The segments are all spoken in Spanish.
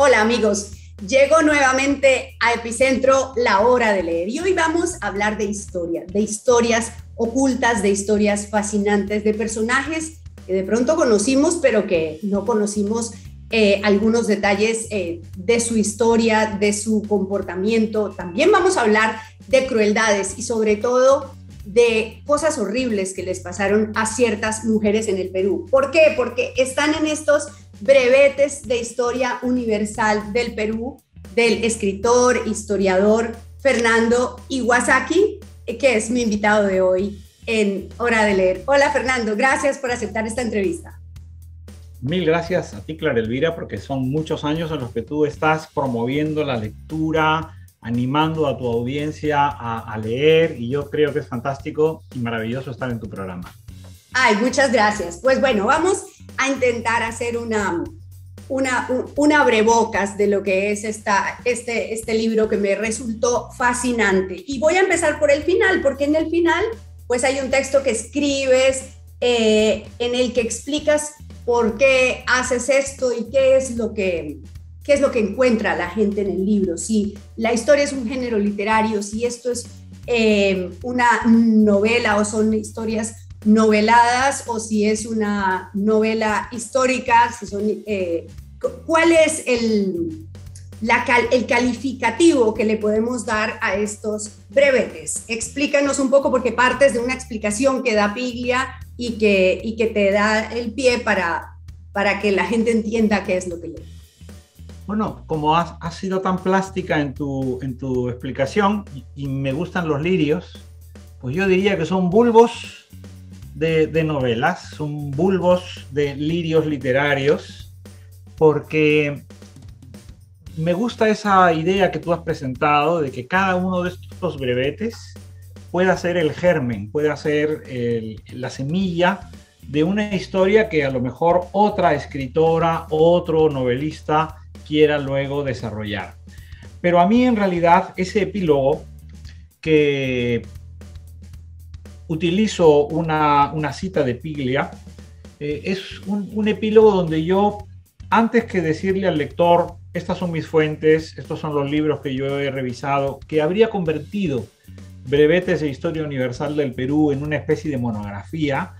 Hola amigos, llego nuevamente a Epicentro, la hora de leer, y hoy vamos a hablar de historia, de historias ocultas, de historias fascinantes, de personajes que de pronto conocimos, pero que no conocimos algunos detalles de su historia, de su comportamiento. También vamos a hablar de crueldades y sobre todo de cosas horribles que les pasaron a ciertas mujeres en el Perú. ¿Por qué? Porque están en estos brevetes de historia universal del Perú, del escritor, historiador Fernando Iwasaki, que es mi invitado de hoy en Hora de Leer. Hola Fernando, gracias por aceptar esta entrevista. Mil gracias a ti, Clara Elvira, porque son muchos años en los que tú estás promoviendo la lectura, animando a tu audiencia a leer, y yo creo que es fantástico y maravilloso estar en tu programa. Ay, muchas gracias. Pues bueno, vamos a intentar hacer una abrebocas de lo que es este libro que me resultó fascinante. Y voy a empezar por el final, porque en el final pues hay un texto que escribes en el que explicas por qué haces esto y qué es lo que encuentra la gente en el libro. Si la historia es un género literario, si esto es una novela o son historias noveladas, o si es una novela histórica, si son, ¿cuál es el calificativo que le podemos dar a estos brevetes? Explícanos un poco, porque partes de una explicación que da Piglia y que te da el pie para que la gente entienda qué es lo que lee. Bueno, como has sido tan plástica en tu explicación y me gustan los lirios, pues yo diría que son bulbos de novelas, son bulbos de lirios literarios, porque me gusta esa idea que tú has presentado de que cada uno de estos brevetes pueda ser el germen, pueda ser la semilla de una historia que a lo mejor otra escritora, otro novelista quiera luego desarrollar. Pero a mí en realidad ese epílogo, que utilizo una cita de Piglia, es un epílogo donde yo, antes que decirle al lector, estas son mis fuentes, estos son los libros que yo he revisado, que habría convertido brevetes de historia universal del Perú en una especie de monografía,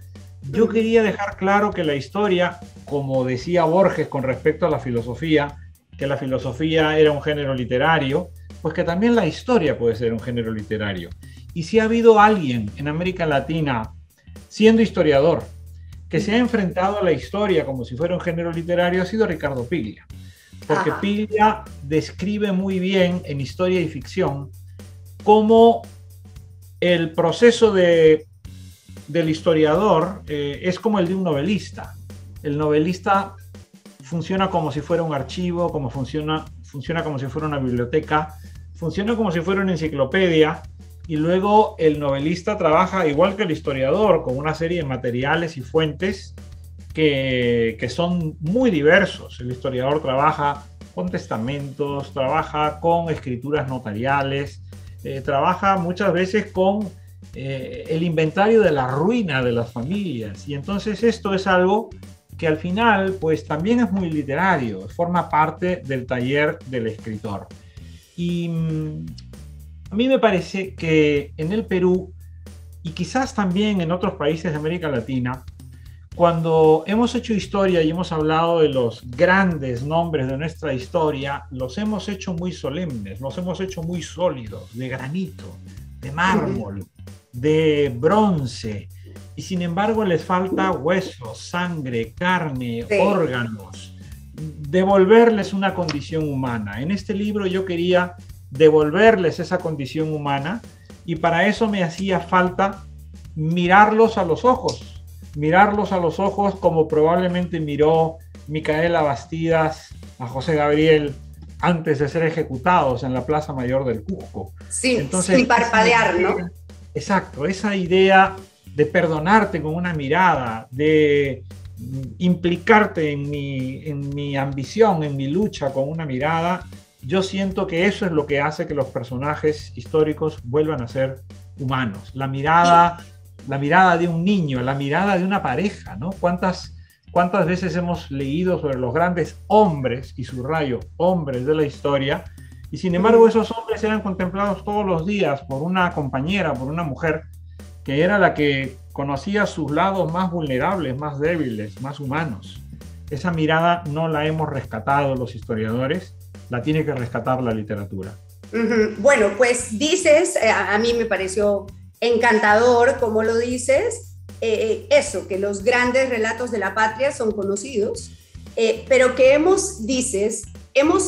yo quería dejar claro que la historia, como decía Borges con respecto a la filosofía, que la filosofía era un género literario, pues que también la historia puede ser un género literario. Y si ha habido alguien en América Latina, siendo historiador, que se ha enfrentado a la historia como si fuera un género literario, ha sido Ricardo Piglia. Porque Piglia describe muy bien en Historia y Ficción cómo el proceso del historiador es como el de un novelista. El novelista funciona como si fuera un archivo, funciona como si fuera una biblioteca, funciona como si fuera una enciclopedia, y luego el novelista trabaja igual que el historiador, con una serie de materiales y fuentes que son muy diversos. El historiador trabaja con testamentos, trabaja con escrituras notariales, trabaja muchas veces con el inventario de la ruina de las familias, y entonces esto es algo que al final pues también es muy literario, forma parte del taller del escritor. Y a mí me parece que en el Perú, y quizás también en otros países de América Latina, cuando hemos hecho historia y hemos hablado de los grandes nombres de nuestra historia, los hemos hecho muy solemnes, los hemos hecho muy sólidos, de granito, de mármol, de bronce, y sin embargo les falta huesos, sangre, carne, órganos, devolverles una condición humana. En este libro yo quería devolverles esa condición humana, y para eso me hacía falta mirarlos a los ojos como probablemente miró Micaela Bastidas a José Gabriel antes de ser ejecutados en la Plaza Mayor del Cusco. Sí, entonces, sin parpadear, ¿no? Exacto, esa idea de perdonarte con una mirada, de implicarte en mi ambición, en mi lucha con una mirada. Yo siento que eso es lo que hace que los personajes históricos vuelvan a ser humanos. La mirada de un niño, la mirada de una pareja, ¿no? ¿Cuántas cuántas veces hemos leído sobre los grandes hombres, y subrayo, hombres de la historia, y sin embargo esos hombres eran contemplados todos los días por una compañera, por una mujer, que era la que conocía sus lados más vulnerables, más débiles, más humanos. Esa mirada no la hemos rescatado los historiadores, la tiene que rescatar la literatura. Bueno, pues dices, a mí me pareció encantador como lo dices, eso, que los grandes relatos de la patria son conocidos, pero que hemos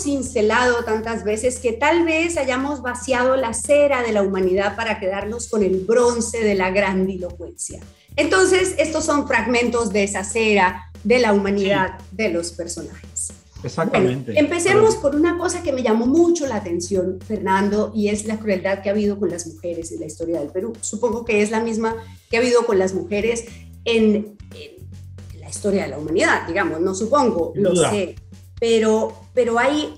cincelado tantas veces que tal vez hayamos vaciado la cera de la humanidad para quedarnos con el bronce de la grandilocuencia. Entonces, estos son fragmentos de esa cera de la humanidad de los personajes. Exactamente. Bueno, empecemos por una cosa que me llamó mucho la atención, Fernando, y es la crueldad que ha habido con las mujeres en la historia del Perú. Supongo que es la misma que ha habido con las mujeres en la historia de la humanidad, digamos, no supongo, lo sé. Pero hay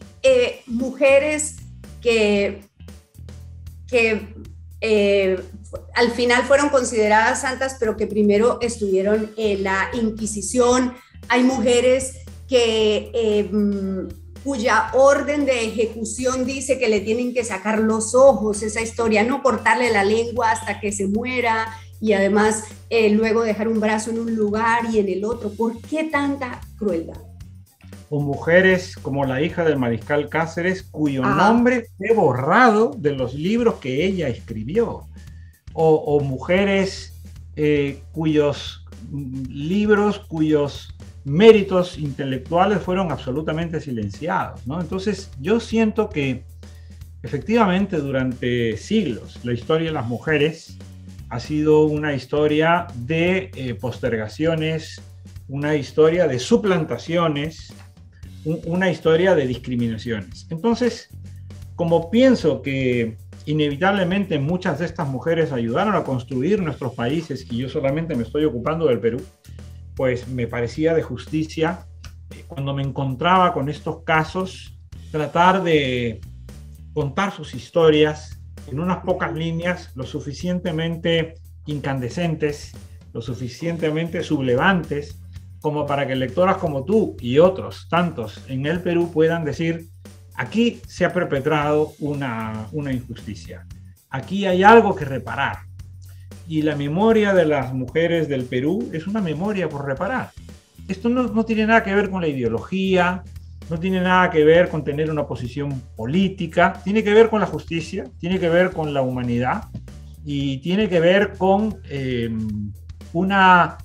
mujeres que al final fueron consideradas santas, pero que primero estuvieron en la Inquisición. Hay mujeres cuya orden de ejecución dice que le tienen que sacar los ojos, esa historia, no cortarle la lengua hasta que se muera y además luego dejar un brazo en un lugar y en el otro. ¿Por qué tanta crueldad? O mujeres como la hija del mariscal Cáceres, cuyo nombre fue borrado de los libros que ella escribió, o mujeres cuyos libros, cuyos méritos intelectuales fueron absolutamente silenciados, ¿no? Entonces yo siento que efectivamente durante siglos la historia de las mujeres ha sido una historia de postergaciones, una historia de suplantaciones, una historia de discriminaciones. Entonces, como pienso que inevitablemente muchas de estas mujeres ayudaron a construir nuestros países y yo solamente me estoy ocupando del Perú, pues me parecía de justicia, cuando me encontraba con estos casos, tratar de contar sus historias en unas pocas líneas, lo suficientemente incandescentes, lo suficientemente sublevantes, como para que lectoras como tú y otros tantos en el Perú puedan decir: aquí se ha perpetrado una injusticia, aquí hay algo que reparar. Y la memoria de las mujeres del Perú es una memoria por reparar. Esto no tiene nada que ver con la ideología, no tiene nada que ver con tener una posición política, tiene que ver con la justicia, tiene que ver con la humanidad y tiene que ver con una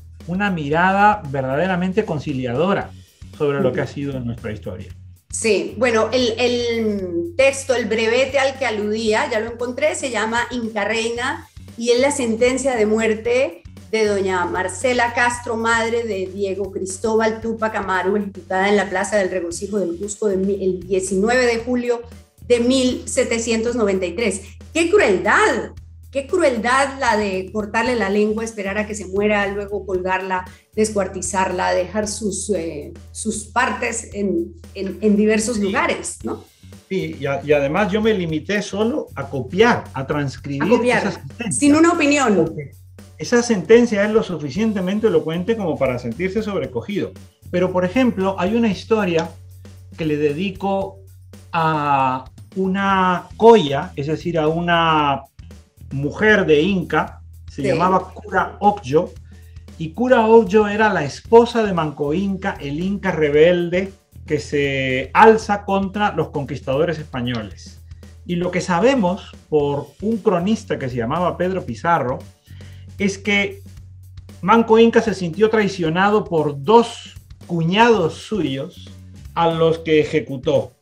mirada verdaderamente conciliadora sobre lo que ha sido nuestra historia. Sí, bueno, el texto, el brevete al que aludía, ya lo encontré, se llama Inca Reina y es la sentencia de muerte de doña Marcela Castro, madre de Diego Cristóbal Tupac Amaru, ejecutada en la Plaza del Regocijo del Cusco el 19 de julio de 1793. ¡Qué crueldad! Qué crueldad la de cortarle la lengua, esperar a que se muera, luego colgarla, descuartizarla, dejar sus partes en diversos lugares, ¿no? Sí, y además yo me limité solo a copiar, a transcribir esa sentencia. Sin una opinión. Porque esa sentencia es lo suficientemente elocuente como para sentirse sobrecogido. Pero, por ejemplo, hay una historia que le dedico a una coya, es decir, a una mujer de Inca, se llamaba Cura Ocllo, y Cura Ocllo era la esposa de Manco Inca, el Inca rebelde que se alza contra los conquistadores españoles. Y lo que sabemos por un cronista que se llamaba Pedro Pizarro es que Manco Inca se sintió traicionado por dos cuñados suyos a los que ejecutó.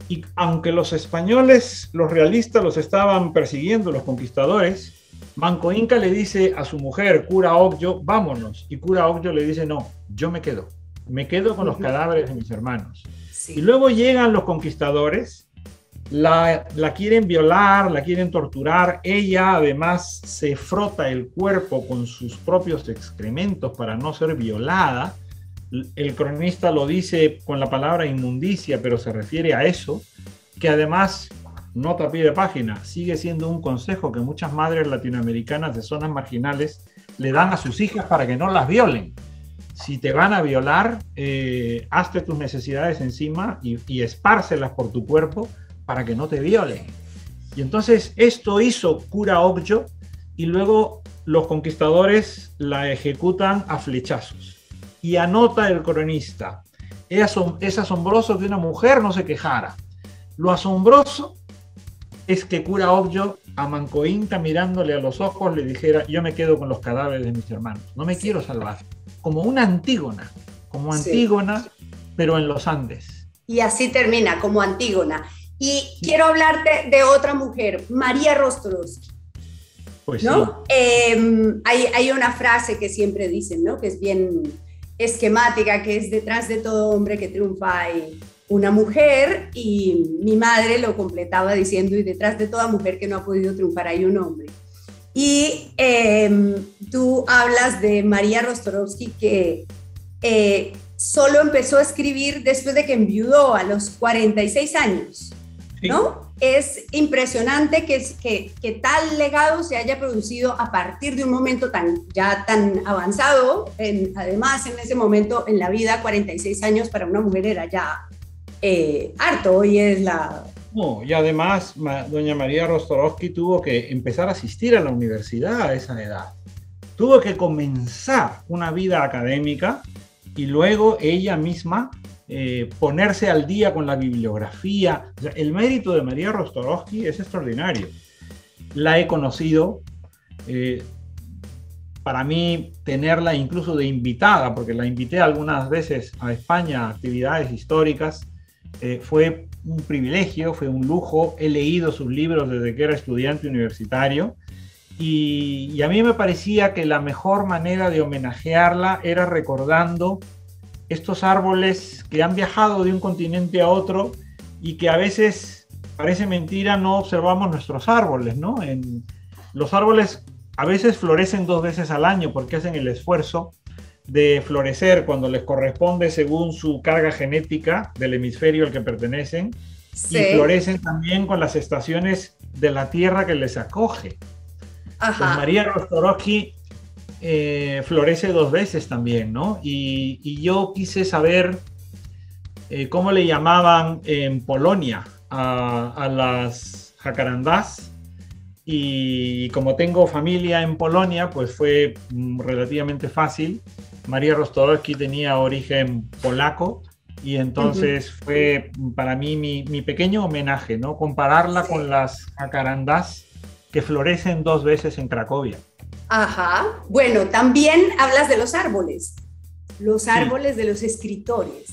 Y aunque los españoles, los realistas, los estaban persiguiendo, los conquistadores, Manco Inca le dice a su mujer, Cura Ocllo, vámonos. Y Cura Ocllo le dice, no, yo me quedo con los cadáveres de mis hermanos. Sí. Y luego llegan los conquistadores, la quieren violar, la quieren torturar. Ella además se frota el cuerpo con sus propios excrementos para no ser violada. El cronista lo dice con la palabra inmundicia, pero se refiere a eso, que además, nota a pie de página, sigue siendo un consejo que muchas madres latinoamericanas de zonas marginales le dan a sus hijas para que no las violen. si te van a violar, hazte tus necesidades encima y espárcelas por tu cuerpo para que no te violen. Y entonces esto hizo Kura Okjo y luego los conquistadores la ejecutan a flechazos. Y anota el cronista, es asombroso que una mujer no se quejara. Lo asombroso es que Kura Okjo, a Manco Inca, mirándole a los ojos, le dijera: yo me quedo con los cadáveres de mis hermanos, no me quiero salvar. Como una Antígona, pero en los Andes. Y así termina, como Antígona. Y quiero hablarte de otra mujer, María Rostroski. Pues ¿no? Sí. Hay una frase que siempre dicen, ¿no? Que es bien esquemática, que es: detrás de todo hombre que triunfa hay una mujer, y mi madre lo completaba diciendo: y detrás de toda mujer que no ha podido triunfar hay un hombre. Y tú hablas de María Rostroski, que solo empezó a escribir después de que enviudó a los 46 años, ¿no? Sí. Es impresionante que tal legado se haya producido a partir de un momento tan avanzado. Además, en ese momento en la vida, 46 años para una mujer era ya harto. Hoy es la... No, y además, doña María Rostroski tuvo que empezar a asistir a la universidad a esa edad. Tuvo que comenzar una vida académica y luego ella misma ponerse al día con la bibliografía. O sea, el mérito de María Rostroski es extraordinario. La he conocido. Para mí, tenerla incluso de invitada, porque la invité algunas veces a España a actividades históricas, fue un privilegio, fue un lujo. He leído sus libros desde que era estudiante universitario y a mí me parecía que la mejor manera de homenajearla era recordando estos árboles que han viajado de un continente a otro y que a veces, parece mentira, no observamos nuestros árboles, ¿no? Los árboles a veces florecen 2 veces al año porque hacen el esfuerzo de florecer cuando les corresponde según su carga genética del hemisferio al que pertenecen. Sí. Y florecen también con las estaciones de la tierra que les acoge. Ajá. Pues María Rostroski florece 2 veces también, ¿no? Y yo quise saber cómo le llamaban en Polonia a las jacarandás. Y como tengo familia en Polonia, pues fue relativamente fácil. María Rostroski tenía origen polaco y entonces fue para mí mi pequeño homenaje, ¿no? Compararla con las jacarandás que florecen 2 veces en Cracovia. Ajá. Bueno, también hablas de los árboles de los escritores.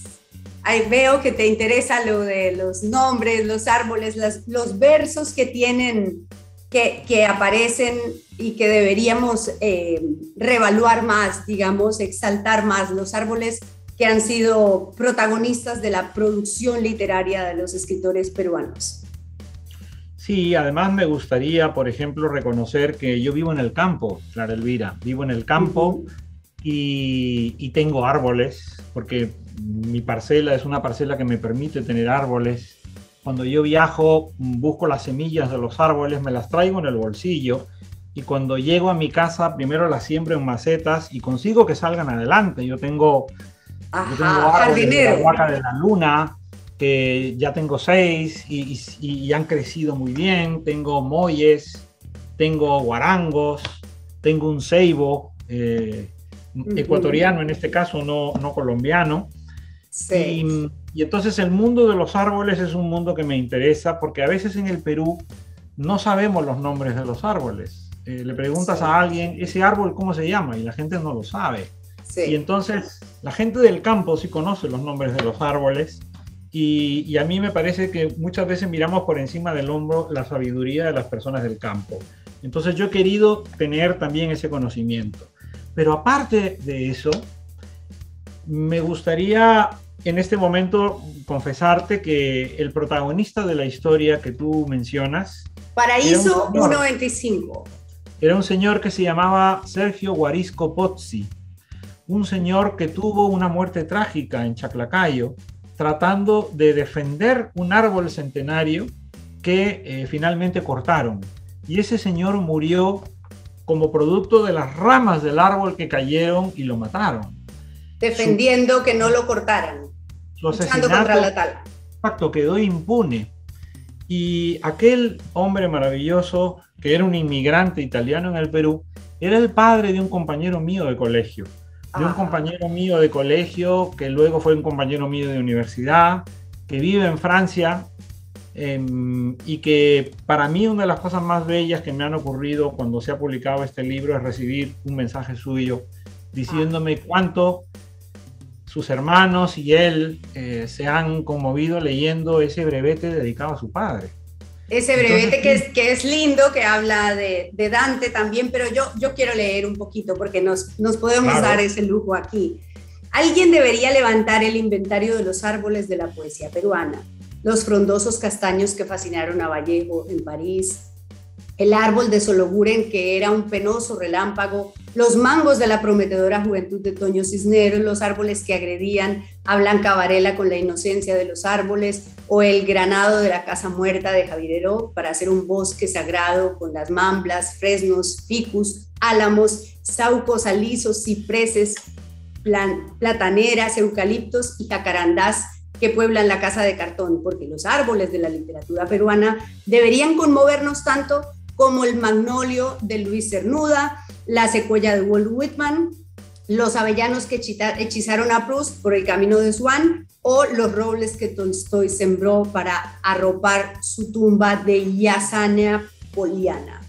Ahí veo que te interesa lo de los nombres, los árboles, los versos que tienen, que aparecen y que deberíamos reevaluar más, digamos, exaltar más, los árboles que han sido protagonistas de la producción literaria de los escritores peruanos. Sí, además me gustaría, por ejemplo, reconocer que yo vivo en el campo, Clara Elvira, vivo en el campo y tengo árboles, porque mi parcela es una parcela que me permite tener árboles. Cuando yo viajo, busco las semillas de los árboles, me las traigo en el bolsillo y cuando llego a mi casa, primero las siembro en macetas y consigo que salgan adelante. Yo tengo árboles de la Huaca de la Luna, que ya tengo 6 y han crecido muy bien. Tengo moyes, tengo guarangos, tengo un ceibo ecuatoriano en este caso, no colombiano. Sí. Y entonces el mundo de los árboles es un mundo que me interesa porque a veces en el Perú no sabemos los nombres de los árboles. Le preguntas a alguien, ¿ese árbol cómo se llama? Y la gente no lo sabe. Sí. Y entonces la gente del campo sí conoce los nombres de los árboles y a mí me parece que muchas veces miramos por encima del hombro la sabiduría de las personas del campo. Entonces yo he querido tener también ese conocimiento. Pero aparte de eso, me gustaría en este momento confesarte que el protagonista de la historia que tú mencionas... Paraíso 1.25. Era un señor que se llamaba Sergio Guarisco Pozzi, un señor que tuvo una muerte trágica en Chaclacayo, tratando de defender un árbol centenario que finalmente cortaron. Y ese señor murió como producto de las ramas del árbol que cayeron y lo mataron. defendiendo que no lo cortaran, Su luchando contra la asesinato, tala. exacto, quedó impune. Y aquel hombre maravilloso, que era un inmigrante italiano en el Perú, era el padre de un compañero mío de colegio. De un Ajá. compañero mío de colegio, que luego fue un compañero mío de universidad, que vive en Francia, y que para mí una de las cosas más bellas que me han ocurrido cuando se ha publicado este libro es recibir un mensaje suyo Ah. diciéndome cuánto sus hermanos y él se han conmovido leyendo ese brevete dedicado a su padre. Ese Entonces, brevete que es lindo, que habla de Dante también, pero yo quiero leer un poquito porque nos podemos dar claro, ese lujo aquí. Alguien debería levantar el inventario de los árboles de la poesía peruana, los frondosos castaños que fascinaron a Vallejo en París, el árbol de Sologuren, que era un penoso relámpago, los mangos de la prometedora juventud de Toño Cisneros, los árboles que agredían a Blanca Varela con la inocencia de los árboles, o el granado de la casa muerta de Javier Heró para hacer un bosque sagrado con las mamblas, fresnos, ficus, álamos, saucos, alisos, cipreses, plataneras, eucaliptos y jacarandás que pueblan la casa de cartón, porque los árboles de la literatura peruana deberían conmovernos tanto como el magnolio de Luis Cernuda, la secuoya de Walt Whitman, los avellanos que hechizaron a Proust por el camino de Swan, o los robles que Tolstoy sembró para arropar su tumba de Yasania Poliana.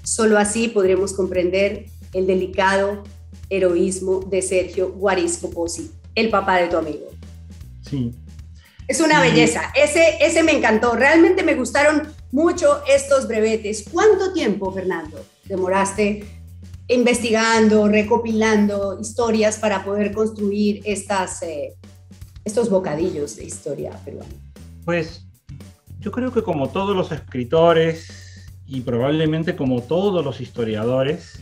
Solo así podremos comprender el delicado heroísmo de Sergio Guarisco Pozzi, el papá de tu amigo. sí. Es una Y belleza, ese me encantó, realmente me gustaron mucho estos brevetes. ¿Cuánto tiempo, Fernando, demoraste investigando, recopilando historias para poder construir estos bocadillos de historia peruana? pues yo creo que como todos los escritores y probablemente como todos los historiadores,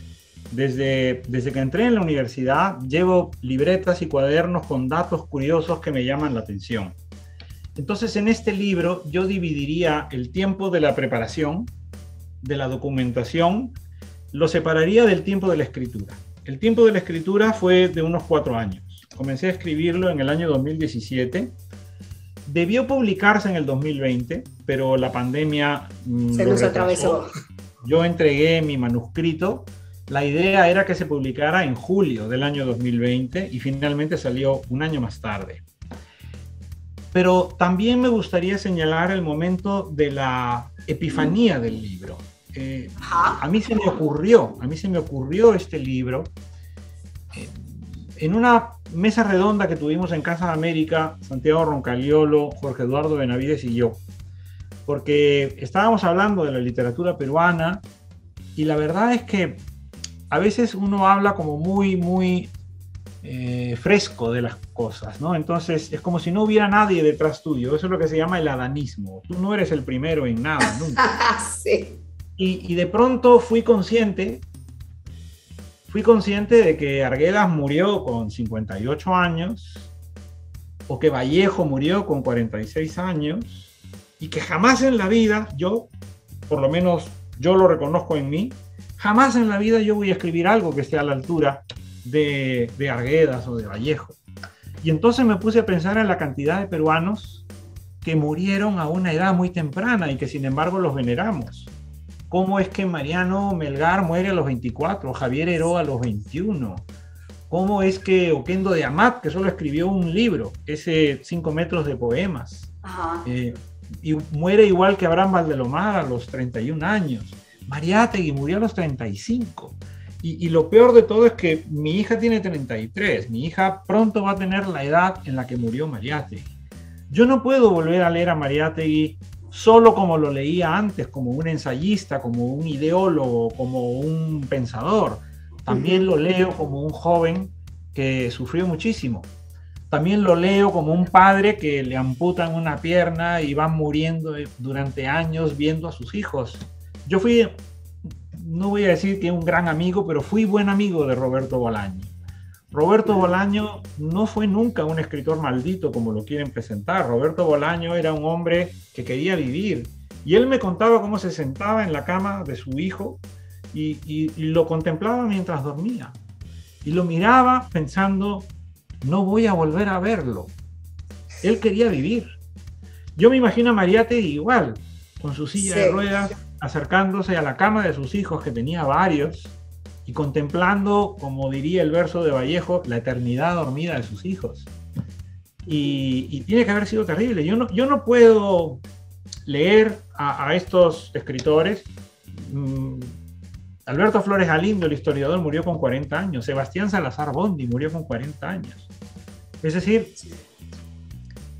desde que entré en la universidad llevo libretas y cuadernos con datos curiosos que me llaman la atención. Entonces, en este libro yo dividiría el tiempo de la preparación, de la documentación, lo separaría del tiempo de la escritura. El tiempo de la escritura fue de unos 4 años. Comencé a escribirlo en el año 2017. Debió publicarse en el 2020, pero la pandemia Se lo nos retrasó. atravesó. Yo entregué mi manuscrito. La idea era que se publicara en julio del año 2020 y finalmente salió un año más tarde. Pero también me gustaría señalar el momento de la epifanía del libro. A mí se me ocurrió este libro eh, en una mesa redonda que tuvimos en Casa de América, Santiago Roncaliolo, Jorge Eduardo Benavides y yo, porque estábamos hablando de la literatura peruana y la verdad es que a veces uno habla como muy fresco de las cosas, ¿no? Entonces es como si no hubiera nadie detrás tuyo. Eso es lo que se llama el adanismo. Tú no eres el primero en nada, nunca. Sí. Y de pronto fui consciente de que Arguedas murió con 58 años, o que Vallejo murió con 46 años, y que jamás en la vida, por lo menos yo lo reconozco en mí, jamás en la vida yo voy a escribir algo que esté a la altura de Arguedas o de Vallejo. Y entonces me puse a pensar en la cantidad de peruanos que murieron a una edad muy temprana y que sin embargo los veneramos. ¿Cómo es que Mariano Melgar muere a los 24, Javier Heró a los 21? ¿Cómo es que Oquendo de Amat, que solo escribió un libro, ese 5 metros de poemas, y muere igual que Abraham Valdelomar a los 31 años? Mariátegui murió a los 35. Y lo peor de todo es que mi hija tiene 33. Mi hija pronto va a tener la edad en la que murió Mariátegui. Yo no puedo volver a leer a Mariátegui solo como lo leía antes, como un ensayista, como un ideólogo, como un pensador. También lo leo como un joven que sufrió muchísimo. También lo leo como un padre que le amputan una pierna y va muriendo durante años viendo a sus hijos. Yo fui, no voy a decir que un gran amigo, pero fui buen amigo de Roberto Bolaño. Roberto Bolaño no fue nunca un escritor maldito como lo quieren presentar. Roberto Bolaño era un hombre que quería vivir. Y él me contaba cómo se sentaba en la cama de su hijo y lo contemplaba mientras dormía. Y lo miraba pensando no voy a volver a verlo. Él quería vivir. Yo me imagino a Mariátegui igual, con su silla de ruedas, acercándose a la cama de sus hijos, que tenía varios, y contemplando, como diría el verso de Vallejo, la eternidad dormida de sus hijos. Y tiene que haber sido terrible. Yo no puedo leer a estos escritores. Alberto Flores Galindo, el historiador, murió con 40 años. Sebastián Salazar Bondy murió con 40 años. Es decir,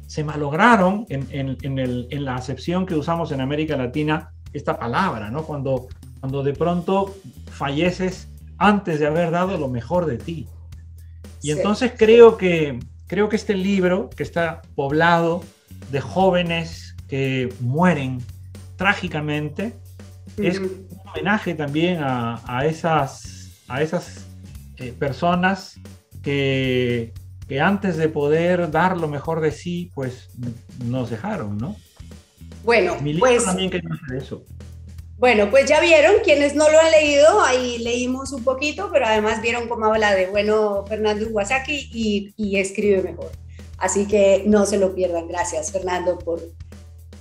se malograron en la acepción que usamos en América Latina esta palabra, ¿no? Cuando de pronto falleces antes de haber dado lo mejor de ti. Y entonces creo que este libro, que está poblado de jóvenes que mueren trágicamente, es un homenaje también a esas personas que antes de poder dar lo mejor de sí, pues nos dejaron, ¿no? Bueno, Mi libro pues también quería hacer eso. Bueno, pues ya vieron, quienes no lo han leído, ahí leímos un poquito, pero además vieron cómo habla de Fernando Iwasaki y escribe mejor. Así que no se lo pierdan. Gracias, Fernando,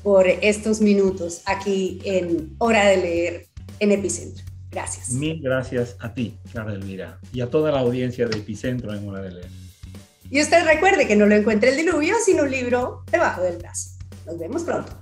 por estos minutos aquí en Hora de Leer en Epicentro. Gracias. Mil gracias a ti, Clara Elvira, y a toda la audiencia de Epicentro en Hora de Leer. Y usted recuerde que no lo encuentre el diluvio, sino un libro debajo del brazo. Nos vemos pronto.